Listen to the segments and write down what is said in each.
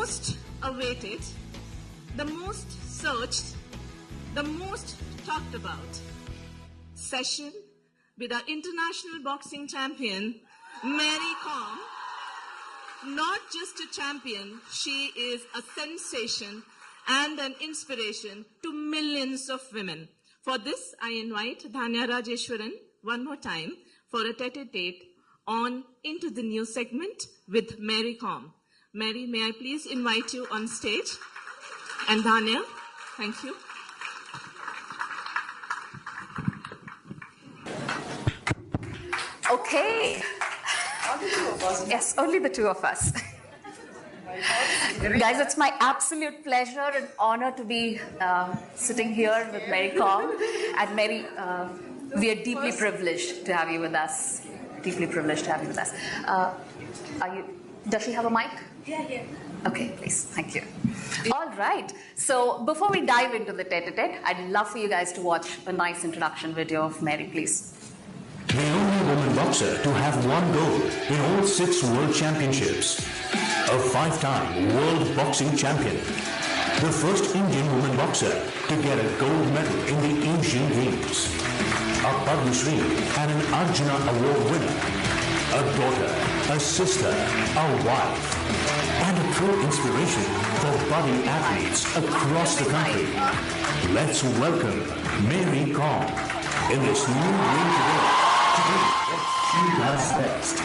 most awaited, the most searched, the most talked about session with our international boxing champion, Mary Kom. Not just a champion, she is a sensation and an inspiration to millions of women. For this, I invite Dhanya Rajeshwaran one more time for a tete-a-tete on Into the New segment with Mary Kom. Mary, may I please invite you on stage? And Dhanya, thank you. Okay. Yes, only the two of us. Guys, it's my absolute pleasure and honor to be sitting here with Mary Kom. And Mary, we are deeply privileged to have you with us. Deeply privileged to have you with us. Does she have a mic? Yeah. Okay, please. Thank you. All right. So before we dive into the tete-a-tete, I'd love for you guys to watch a nice introduction video of Mary, please. The only woman boxer to have won gold in all 6 world championships. A 5-time world boxing champion. The first Indian woman boxer to get a gold medal in the Asian Games. A Padma Shri and an Arjuna Award winner. A daughter, a sister, a wife. And a true inspiration for budding athletes across the country. Let's welcome Mary Kom in this new ring today. What she does best,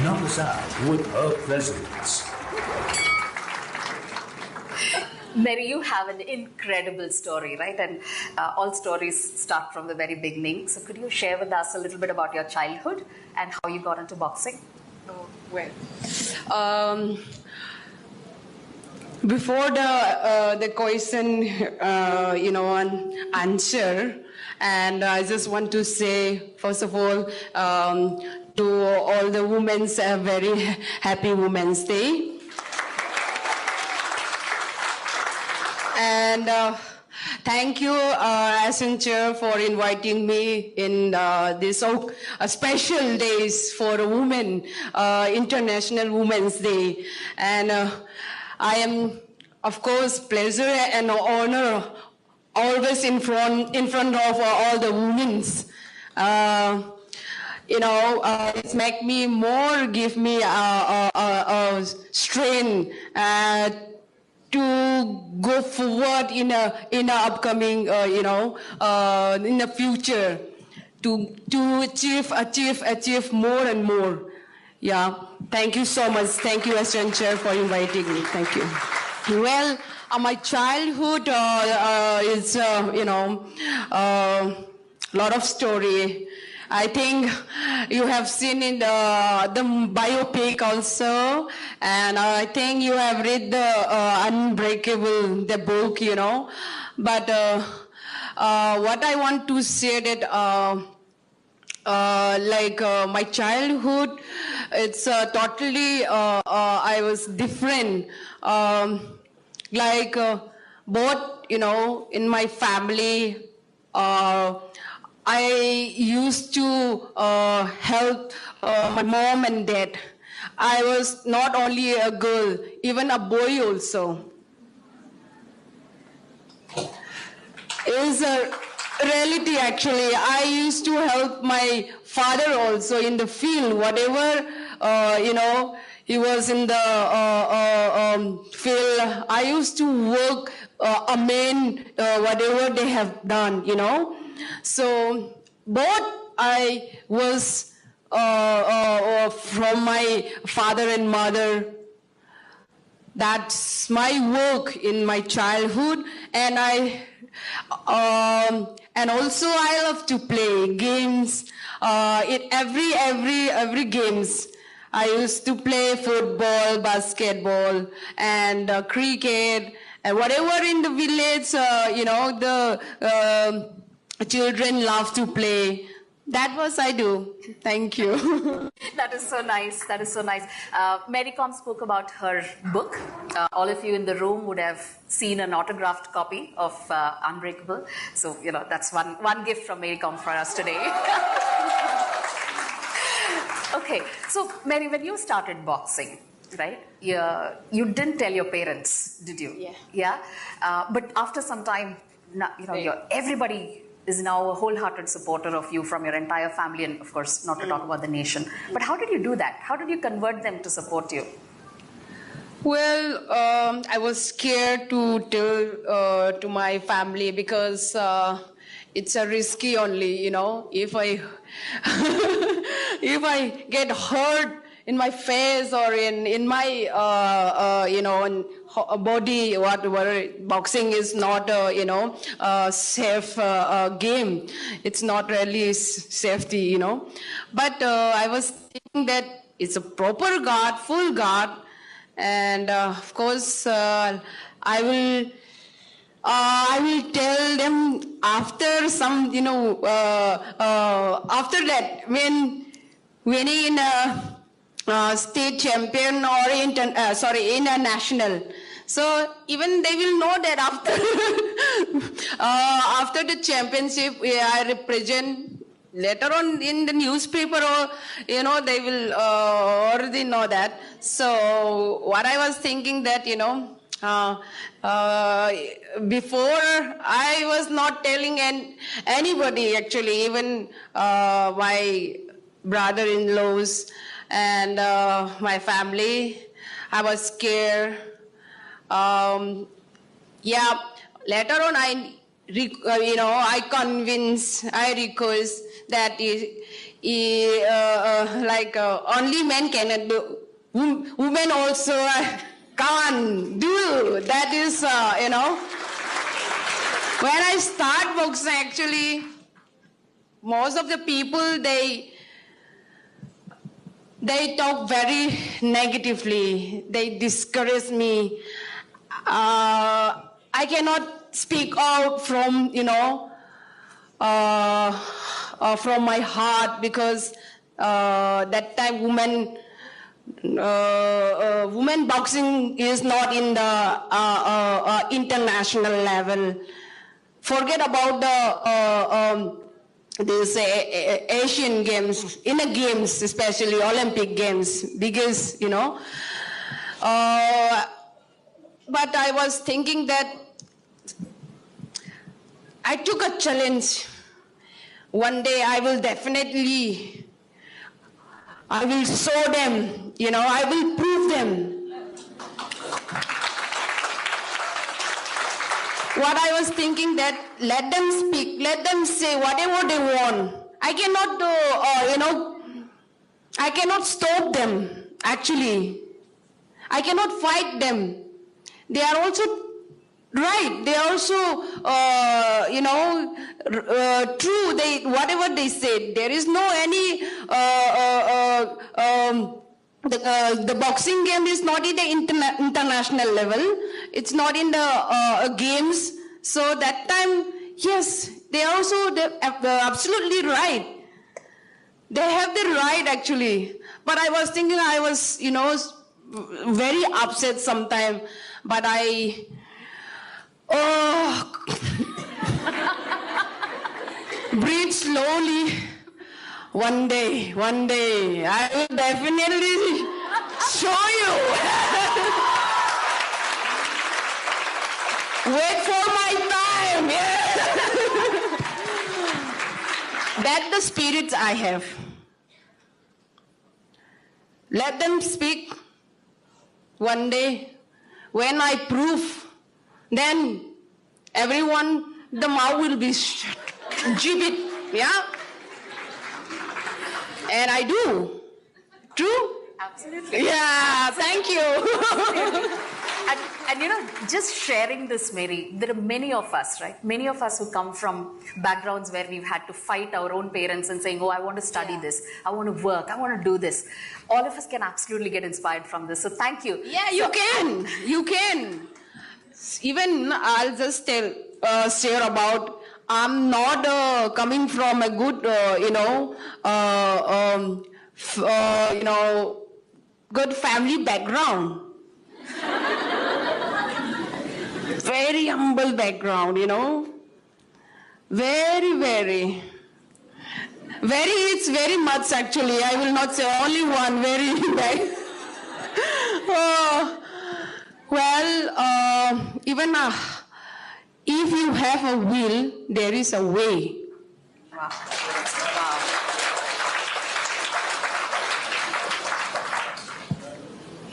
knock us out with her presence. Mary, you have an incredible story, right? And all stories start from the very beginning. So could you share with us a little bit about your childhood and how you got into boxing? Oh, well. Before the question, answer, and I just want to say, first of all, to all the women, a very happy Women's Day. And thank you, Accenture, for inviting me in this special days for women, International Women's Day. And I am, of course, pleasure and honor always in front of all the women. It make me more, give me a strength to go forward in a upcoming, in the future, to achieve more and more. Yeah, thank you so much. Thank you, Accenture, for inviting me. Thank you. Well, my childhood is, lot of story. I think you have seen in the biopic also, and I think you have read the Unbreakable, the book, But what I want to say that, my childhood, it's totally, I was different. Both, in my family, I used to help my mom and dad. I was not only a girl, even a boy also. It's a reality, actually. I used to help my father also in the field, whatever, he was in the field. I used to work, whatever they have done, So both I was from my father and mother. That's my work in my childhood, and and also I love to play games. In every games, I used to play football, basketball, and cricket, and whatever in the village. The children love to play. That was I do. Thank you. That is so nice. That is so nice. Mary Kom spoke about her book. All of you in the room would have seen an autographed copy of Unbreakable. So, that's one gift from Mary Kom for us today. Okay. So, Mary, when you started boxing, right? You didn't tell your parents, did you? Yeah. Yeah. But after some time, everybody is now a wholehearted supporter of you from your entire family, and of course, not to talk about the nation. But how did you do that? How did you convert them to support you? Well, I was scared to tell to my family because it's a risky only, if I if I get hurt in my face or in my body, whatever. Boxing is not a safe game. It's not really safety, But I was thinking that it's a proper guard, full guard, and of course I will tell them after some, after that, when winning in a state champion or in a national. So even they will know that after the championship, I represent. Later on in the newspaper, or they will already know that. So what I was thinking that before I was not telling anybody actually, even my brother-in-laws and my family. I was scared. Later on I request that only men cannot do. Women also can't do. That is, When I start boxing, actually, most of the people, they talk very negatively. They discourage me. I cannot speak out from, from my heart, because that time women boxing is not in the international level. Forget about this Asian games, inner games, especially Olympic games, because but I was thinking that I took a challenge. One day I will show them, I will prove them. What I was thinking that let them speak, let them say whatever they want. I cannot I cannot stop them, actually. I cannot fight them. They are also right. They are also, true. Whatever they say, there is no any. The boxing game is not in the international level. It's not in the games. So that time, yes, they are also absolutely right. They have the right, actually. But I was thinking, I was, very upset sometime. But breathe slowly. One day, I will definitely show you. Wait for my time. Yeah. That's the spirit I have. Let them speak. One day, when I prove, then everyone, the mouth will be shut. Gibbet, yeah? And I do. True? Absolutely. Yeah, thank you. And just sharing this, Mary, there are many of us, right? Many of us who come from backgrounds where we've had to fight our own parents and saying, oh, I want to study this, I want to work, I want to do this. All of us can absolutely get inspired from this. So thank you. Yeah, you can. You can. Even I'll just share about, I'm not coming from a good, good family background. Very humble background, Very, very. It's very much, actually. I will not say only one, very bad. Even if you have a will, there is a way. Wow. Wow.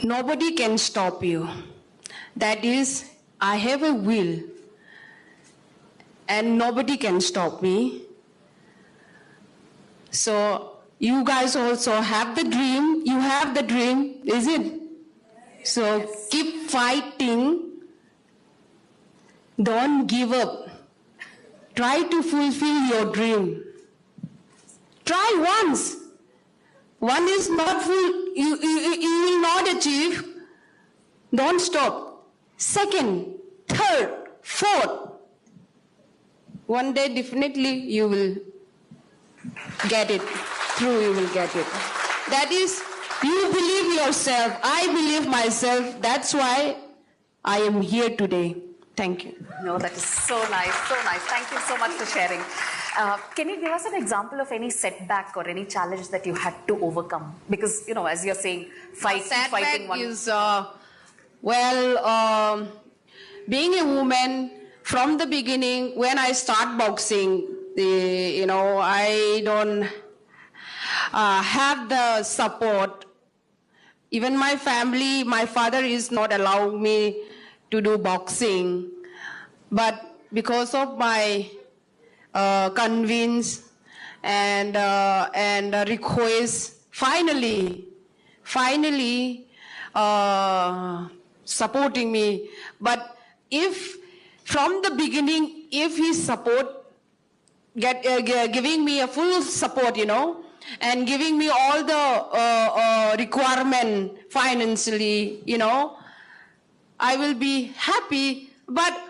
Nobody can stop you. That is, I have a will, and nobody can stop me. So you guys also have the dream. You have the dream, is it? So keep fighting. Don't give up. Try to fulfill your dream. Try once. One is not full, you will not achieve. Don't stop. Second, third, fourth. One day definitely you will get it. True, you will get it. That is, you believe yourself. I believe myself. That's why I am here today. Thank you. No, that is so nice, so nice. Thank you so much for sharing. Can you give us an example of any setback or any challenge that you had to overcome? Because, you know, as you're saying, fighting one. Is, being a woman, from the beginning, when I start boxing, I don't have the support. Even my family, my father is not allowing me to do boxing. But because of my convince and request, finally supporting me. But if from the beginning, if he giving me a full support, and giving me all the requirement financially, I will be happy. But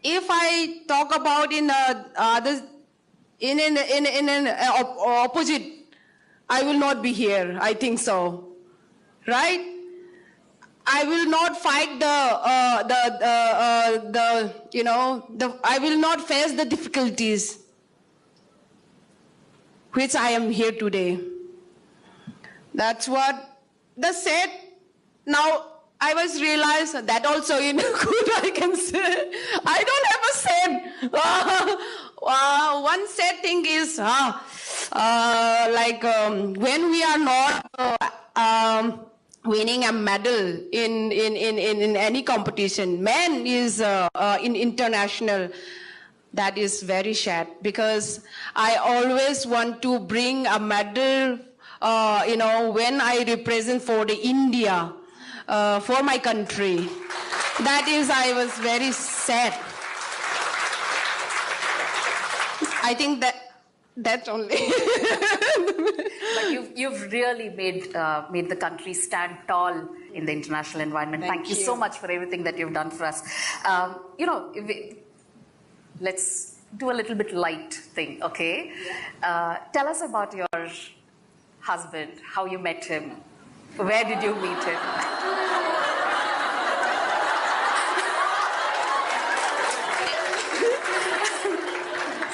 if I talk about in an opposite, I will not be here. I think so, right? I will not fight I will not face the difficulties which I am here today. That's what the said. Now I was realized that also in good I can say. I don't have a said. One sad thing is when we are not winning a medal in any competition, man is in international. That is very sad because I always want to bring a medal. When I represent for the India. For my country. That is, I was very sad. I think that's only. But you've really made the country stand tall in the international environment. Thank you so much for everything that you've done for us. Let's do a little bit light thing, okay? Tell us about your husband, how you met him. Where did you meet him?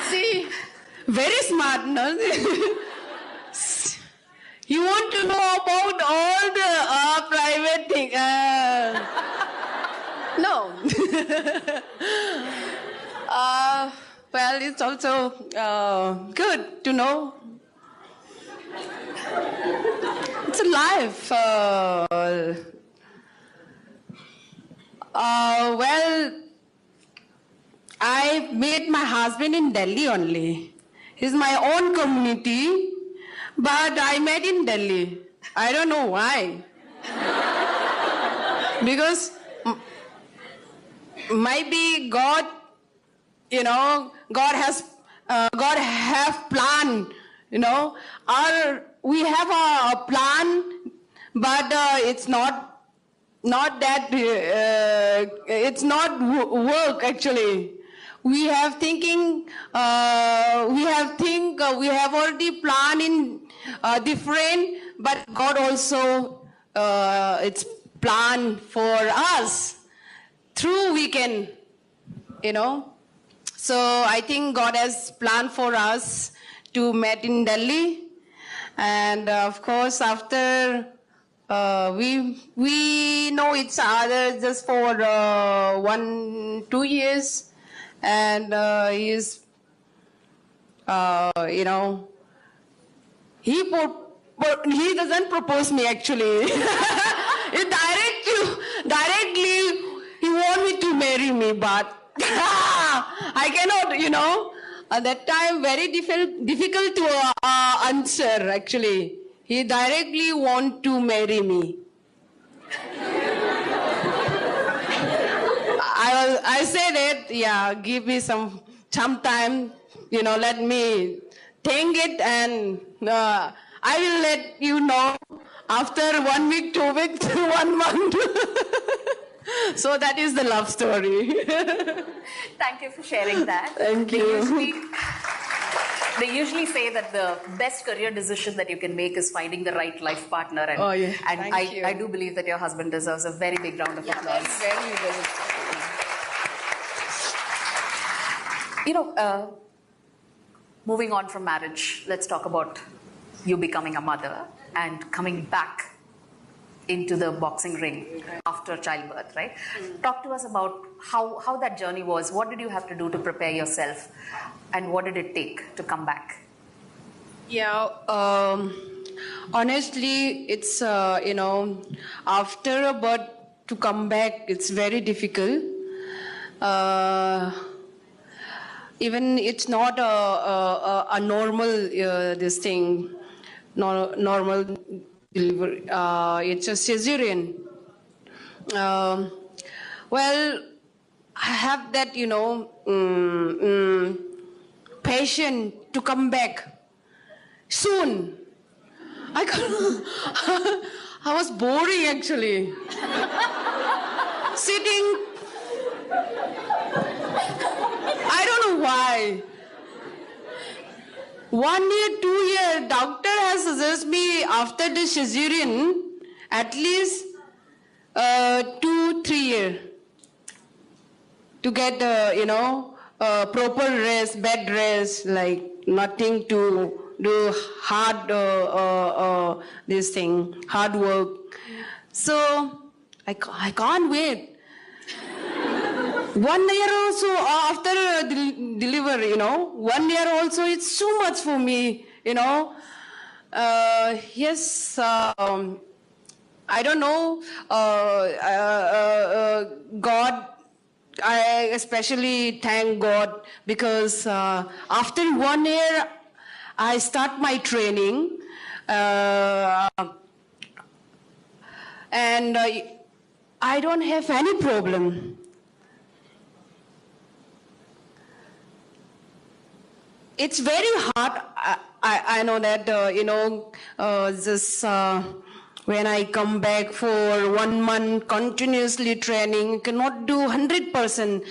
See, very smart, no? You want to know about all the private things? No. Well, it's also good to know. It's a life. Well, I met my husband in Delhi only. He's my own community, but I met in Delhi. I don't know why. Because maybe God, God have plan, we have a plan, but it's not that, it's not work actually. We have thinking, we have already planned in different, but God also, it's planned for us. Through we can, So I think God has planned for us to meet in Delhi. And of course, after We know each other just for 1-2 years, and you know, he doesn't propose me actually. Directly he want me to marry me, but I cannot, you know. At that time, very difficult to answer actually. He directly want to marry me. I say that, yeah, give me some time, you know, let me think it, and I will let you know after 1 week, 2 weeks, 1 month. So that is the love story. Thank you for sharing that. Thank you. They usually say that the best career decision that you can make is finding the right life partner. And, Oh, yeah. and Thank you. I do believe that your husband deserves a very big round of applause. Very. You know, moving on from marriage, let's talk about you becoming a mother and coming back into the boxing ring after childbirth, right? Talk to us about how that journey was. What did you have to do to prepare yourself, and what did it take to come back? Yeah, honestly, it's, you know, after a birth to come back, it's very difficult. Even it's not a normal, this thing, normal delivery. It's a cesarean. Well, I have that, you know, passion to come back soon. I was boring actually. Sitting. I don't know why. 1 year, 2 year, doctor has suggested me after the cesarean, at least 2-3 years to get, you know, proper rest, bed rest, like nothing to do hard, this thing, hard work. So I can't wait. 1 year also after delivery, you know, 1 year also, it's too much for me, you know. Yes, I don't know, God, I especially thank God because after 1 year, I start my training, and I don't have any problem. It's very hard. I know that, you know, just when I come back for 1 month continuously training, you cannot do 100%,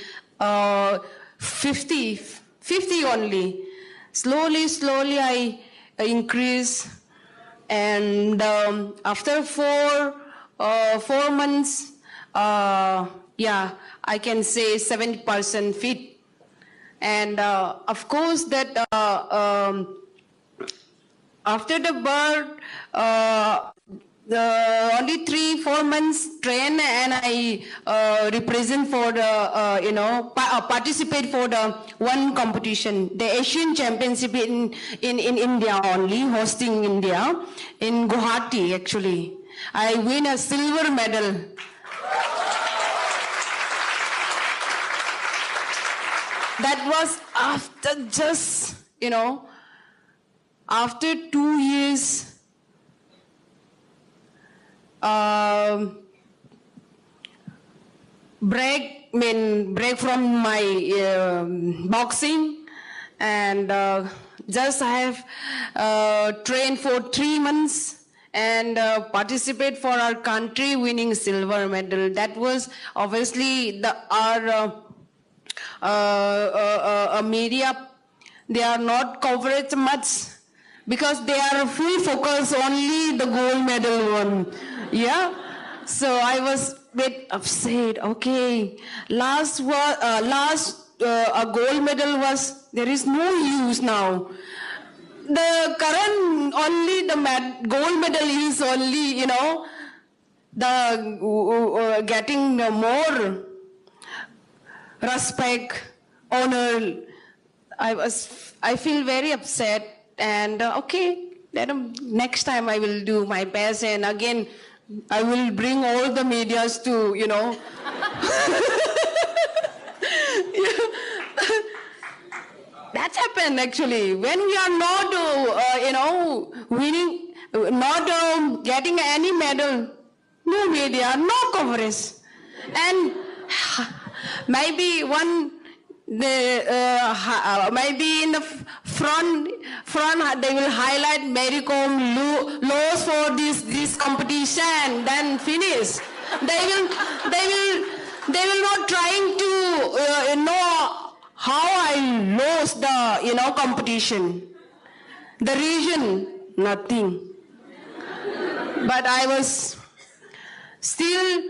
50 only. Slowly I increase, and after 4 months, yeah, I can say 70% fit. And of course that after the birth, the only 3-4 months train, and I represent for the, you know, participate for the one competition, the Asian Championship in India only, hosting India, in Guwahati actually. I win a silver medal. That was after just, you know, after 2 years, break from my boxing, and just I have trained for 3 months and participate for our country, winning silver medal. That was obviously our media, they are not coverage much because they are full focus only the gold medal one. Yeah, so I was a bit upset. Okay, last a gold medal was, there is no use now. The current only the gold medal is only, you know, getting more respect, honor. I feel very upset, and okay, next time I will do my best, and again, I will bring all the medias to, That's happened actually. When we are not, winning, not getting any medal, no media, no coverage, and maybe maybe in the front they will highlight Mary Kom lost for this competition, then finish. They will not trying to know how I lost the competition. The reason, nothing. But I was still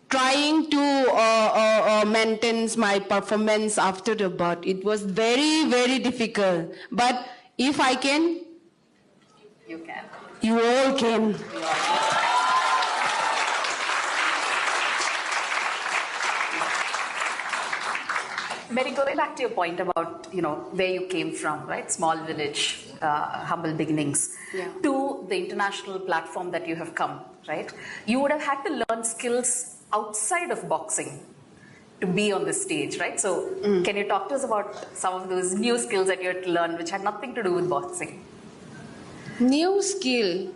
trying to maintain my performance after the bout. It was very, very difficult. But if I can, You can. you all can. Mary, going back to your point about, where you came from, right? Small village, humble beginnings, to the international platform that you have come, right? You would have had to learn skills outside of boxing to be on the stage, right? So can you talk to us about some of those new skills that you had to learn which had nothing to do with boxing? New skill.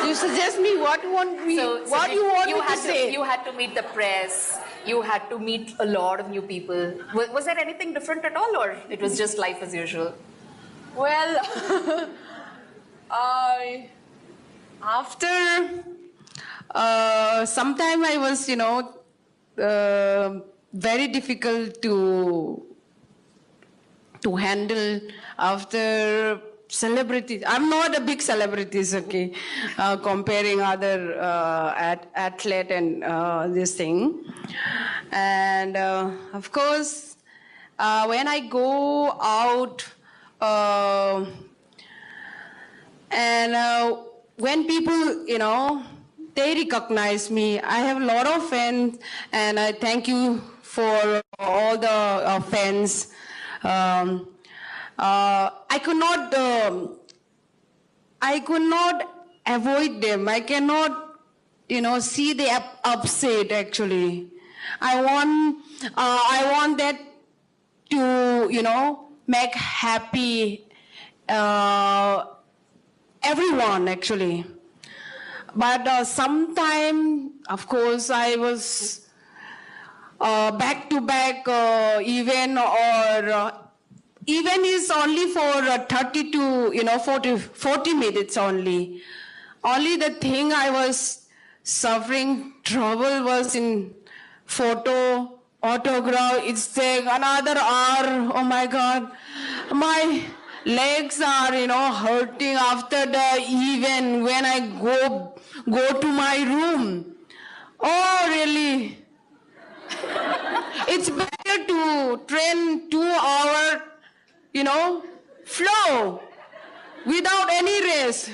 You suggest me what you want me, what you want me to say? You had to meet the press. You had to meet a lot of new people. Was there anything different at all, or it was just life as usual? Well, after sometime I was, very difficult to handle after celebrities. I'm not a big celebrities, okay, comparing other athlete and this thing. And of course, when I go out and when people, they recognize me. I have a lot of fans, and I thank you for all the fans. I could not avoid them. I cannot, see the upset. Actually, I want that to, make happy everyone actually. But sometime, of course, I was back to back event, or even is only for 30 to 40 minutes only. Only the thing I was suffering trouble was in photo, autograph. It's take another hour. Oh my God, my legs are hurting after the event when I go to my room. Oh really? It's better to train 2 hours, flow without any rest.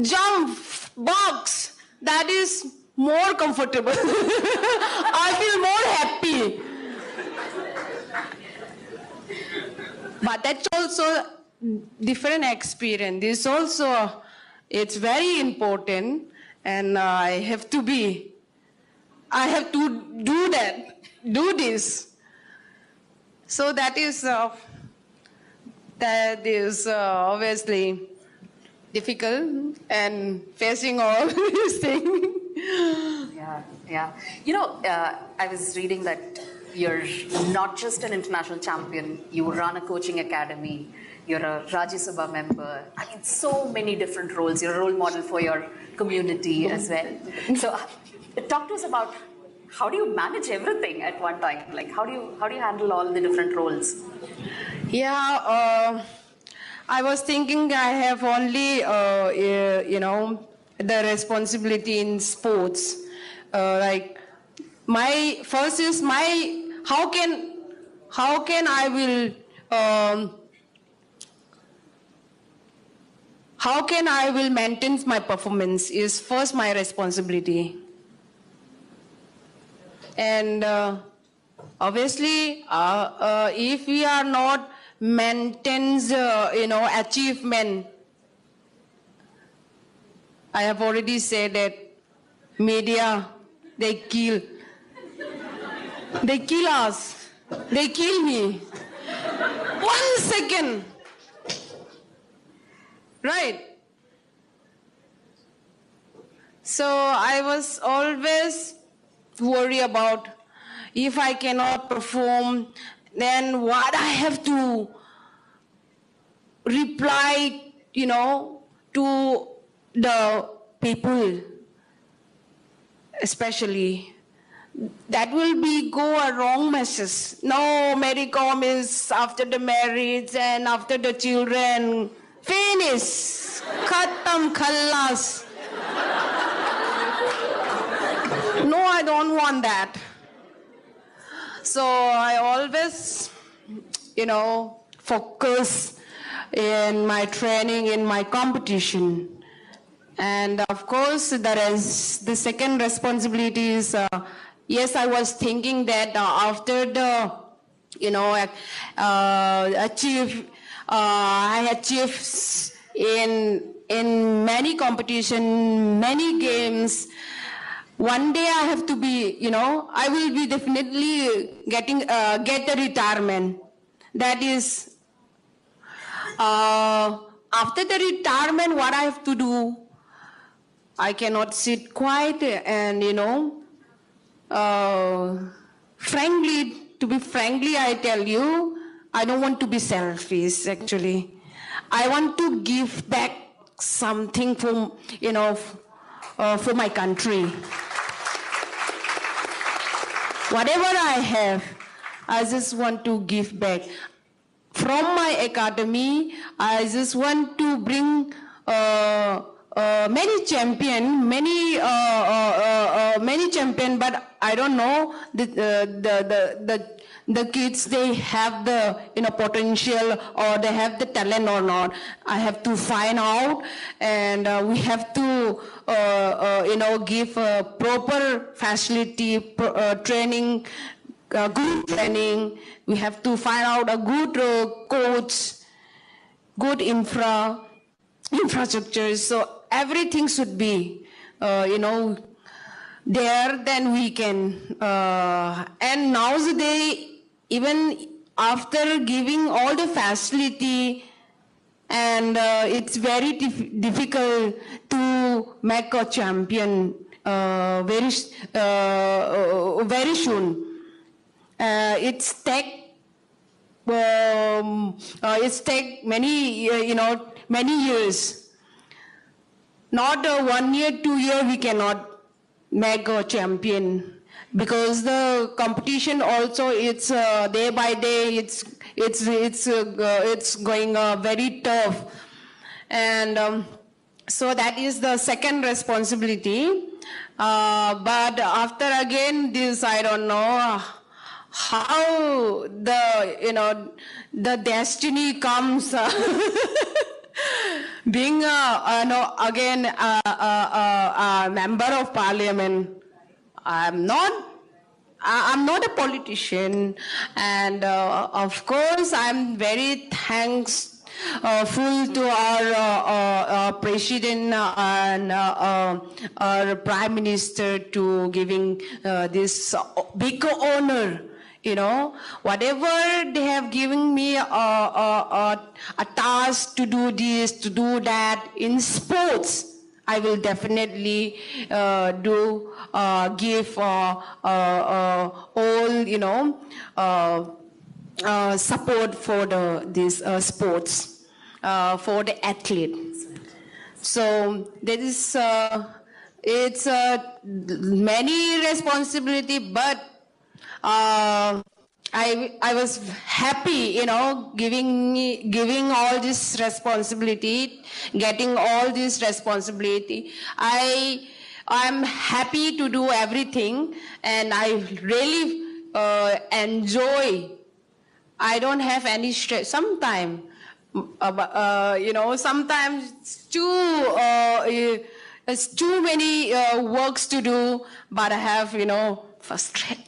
Jump, box, that is more comfortable. I feel more happy. But that's also different experience. This also, it's very important, and I have to do this. So that is obviously difficult, and facing all these things. Yeah. I was reading that you're not just an international champion, you run a coaching academy, you're a Rajya Sabha member. I mean, so many different roles. You're a role model for your community as well. So talk to us about how do you manage everything at one time? Like, how do you handle all the different roles? Yeah, I was thinking I have only, the responsibility in sports. Like, how can how can I will maintain my performance is first my responsibility. And obviously, if we are not maintains, achievement, I have already said that media, they kill us, they kill me. 1 second, right? So I was always worried about if I cannot perform, then what I have to reply, to the people, especially. That will go a wrong message. No, Mary Kom is after the marriage and after the children. Finish. Khatam, khalas. No, I don't want that. So I always, focus in my training, in my competition. And of course, there is the second responsibility is, yes, I was thinking that after the, I achieved in many competition, many games. One day I have to be, I will be definitely get the retirement. That is, after the retirement, what I have to do, I cannot sit quiet and, frankly, I tell you, I don't want to be selfish, actually. I want to give back something for, for my country. Whatever I have, I just want to give back. From my academy, I just want to bring many champion, but I don't know the kids, they have the potential or they have the talent or not. I have to find out, and we have to give proper facility, training, good training. We have to find out a good coach, good infrastructure. So everything should be, there, then we can. And nowadays, even after giving all the facility, and it's very difficult to make a champion very soon. It's take many years. Not 1 year, 2 year, we cannot make a champion, because the competition also, it's day by day, it's going very tough, and so that is the second responsibility. But after again this, I don't know how the destiny comes. Being again a member of parliament, I'm not a politician, and of course I'm very thankful to our president and our prime minister to giving this big honor. Whatever they have given me a task to do this, to do that in sports, I will definitely give all, support for these sports, for the athletes. So there is, it's many responsibility, but I was happy, giving all this responsibility, getting all this responsibility. I'm happy to do everything, and I really enjoy I don't have any stress. Sometimes, sometimes it's too many works to do, but I have, frustrated.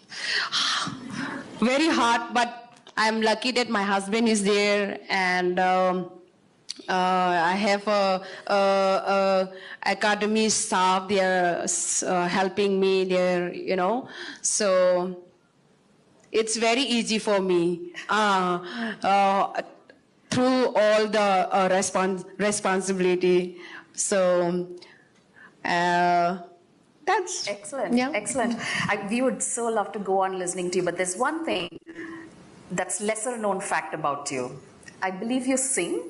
Very hard, but I'm lucky that my husband is there, and I have a academy staff. They are helping me there, so it's very easy for me through all the responsibility. So that's Excellent, yeah. excellent. We would so love to go on listening to you, but there's one thing that's lesser known fact about you. I believe you sing.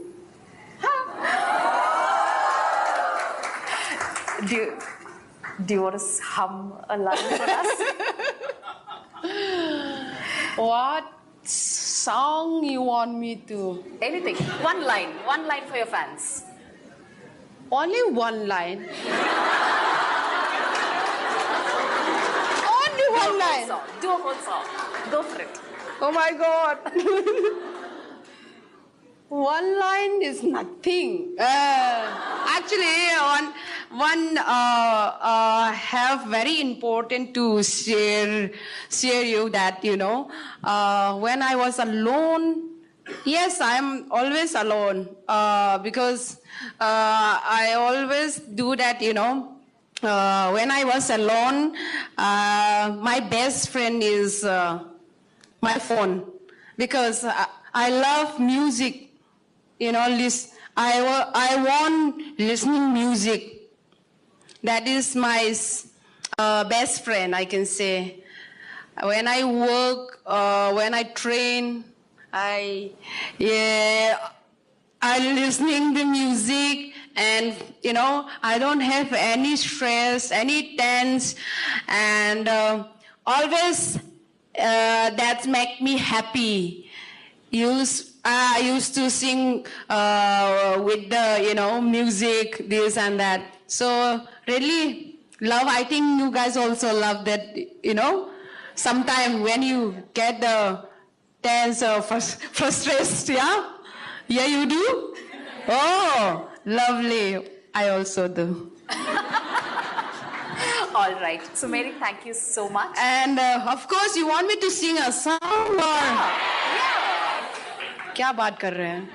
Do you want to hum a line for us? What song you want me to? Anything. One line for your fans. Only one line. Only one line. Do a whole song. Go for it. Oh my God. One line is nothing. Actually, one have very important to share you that, when I was alone, yes, I am always alone because I always do that, when I was alone, my best friend is my phone because I love music. I want listening music. That is my best friend, I can say. When I work, when I train, I listening to music, and I don't have any stress, any tense, and always that make me happy. I used to sing with the music, this and that. So really love. I think you guys also love that. Sometimes when you get the tense or frustrated, yeah, you do. Oh, lovely. I also do. All right. So Mary, thank you so much. And of course, you want me to sing a song or? Yeah. क्या बात कर रहे हैं?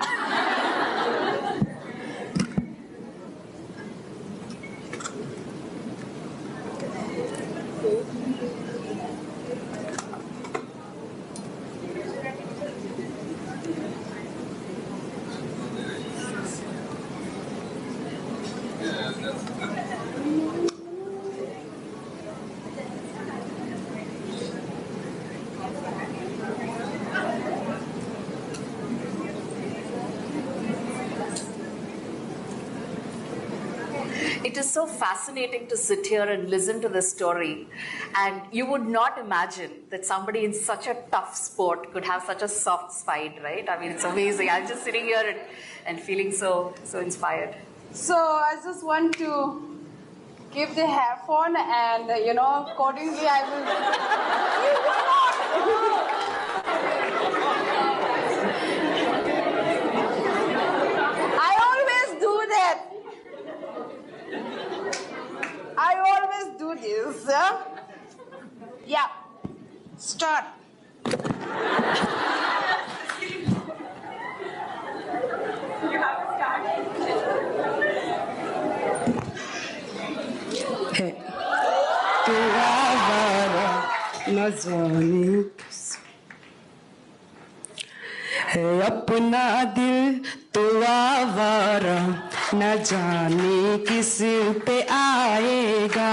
It is so fascinating to sit here and listen to this story. And you would not imagine that somebody in such a tough sport could have such a soft spine, right? I mean, it's amazing. I'm just sitting here and feeling so inspired. So I just want to give the earphone, and accordingly I will. I always do that. I always do this. Yeah. Start. Hey. तू आवारा न जाने है अपना दिल, तू आवारा न जाने किस पे आएगा.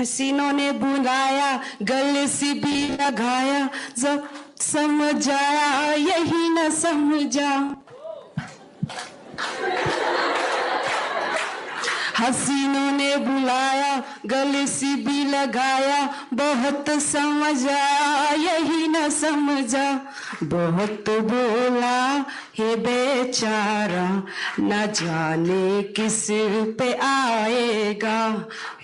हसीनों ने बुलाया, गले से भी लगाया, जब समझ आया यही न समझा. हसीनों ने बुलाया, गले से भी लगाया, बहुत समझा यही न समझा, बहुत बोला हे बेचारा, न जाने किस पे आएगा,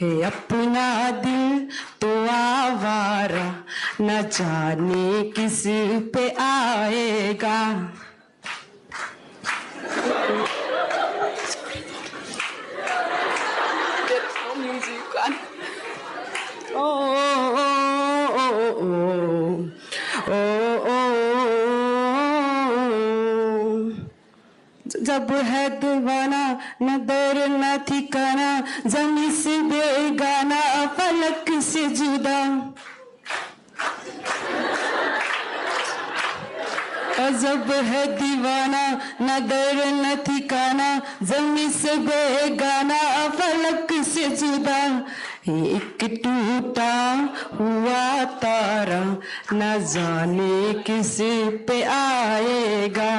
हे अपना दिल तो आवारा, न जाने किस पे आएगा. जब है दीवाना न दर न ठिकाना, जमीन से बेगाना, फलक से जुदा. जब है दीवाना न दर न ठिकाना, जमीन से बेगाना, फलक से जुदा. एक टूटा हुआ तारा, न जाने किस पे आएगा,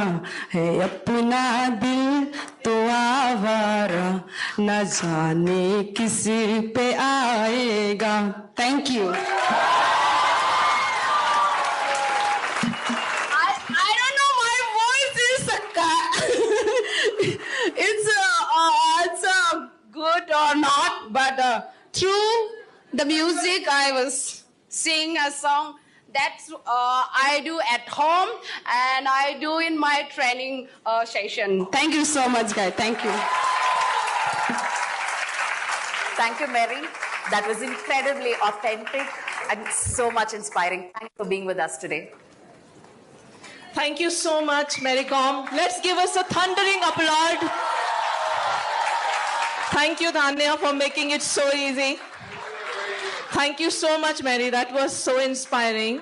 है अपना दिल तो आवारा, न जाने किस पे आएगा. Thank you. I don't know, my voice is it's good or not, but through the music I was singing a song that I do at home and I do in my training session. Thank you so much, guys. Thank you. Thank you, Mary. That was incredibly authentic and so much inspiring. Thanks for being with us today. Thank you so much, Mary Kom. Let's give us a thundering applaud. Thank you, Dhanya, for making it so easy. Thank you so much, Mary. That was so inspiring.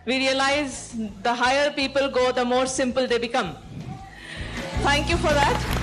We realize the higher people go, the more simple they become. Thank you for that.